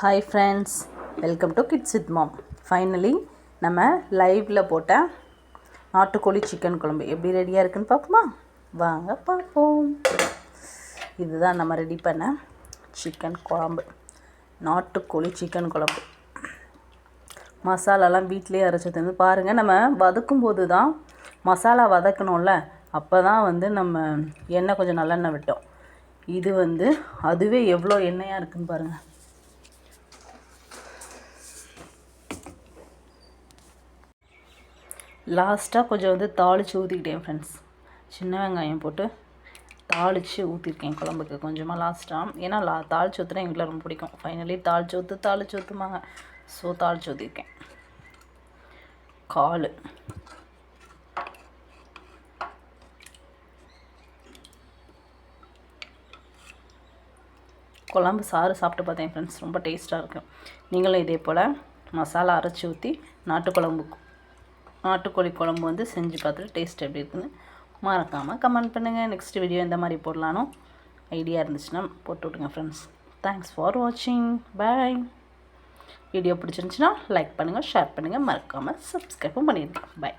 Hi friends, welcome to kids with mom. Finally நம்ம லைவில் போட்ட நாட்டுக்கோழி சிக்கன் குழம்பு எப்படி ரெடியாக இருக்குன்னு பார்ப்போமா? வாங்க பார்ப்போம். இதுதான் நம்ம ரெடி பண்ண சிக்கன் குழம்பு, நாட்டுக்கோழி சிக்கன் குழம்பு. மசாலாலாம் வீட்டிலே அரைச்சி தந்து பாருங்கள். நம்ம வதக்கும் போது தான் மசாலா வதக்கணும்ல, அப்போ தான் நம்ம எண்ணெய் கொஞ்சம் நல்லெண்ணெய் விட்டோம். இது அதுவே எவ்வளோ எண்ணெயாக இருக்குதுன்னு பாருங்கள். லாஸ்ட்டாக கொஞ்சம் தாளித்து ஊற்றிக்கிட்டேன் ஃப்ரெண்ட்ஸ். சின்ன வெங்காயம் போட்டு தாளித்து ஊற்றிருக்கேன் குழம்புக்கு கொஞ்சமாக லாஸ்ட்டாக. ஏன்னா தாளித்து ஊற்றுனா எங்கள் வீட்டில் ரொம்ப பிடிக்கும். ஃபைனலி தாளித்து ஊற்றுமாங்க. ஸோ தாளித்து ஊற்றிருக்கேன். கால் குழம்பு சாறு சாப்பிட்டு பார்த்தேன் ஃப்ரெண்ட்ஸ், ரொம்ப டேஸ்ட்டாக இருக்கும். நீங்களும் இதே போல் மசாலா அரைச்சி ஊற்றி நாட்டுக்கோழி குழம்பு செஞ்சு பார்த்துட்டு டேஸ்ட் எப்படி இருக்குன்னு மறக்காமல் கமெண்ட் பண்ணுங்கள். நெக்ஸ்ட் வீடியோ இந்த மாதிரி போடலானோ ஐடியா இருந்துச்சுன்னா போட்டு விட்டுங்க ஃப்ரெண்ட்ஸ். தேங்க்ஸ் ஃபார் வாட்சிங். பாய். வீடியோ பிடிச்சிருந்துச்சுன்னா லைக் பண்ணுங்கள், ஷேர் பண்ணுங்கள், மறக்காமல் சப்ஸ்கிரைபும் பண்ணிடுங்க. பாய்.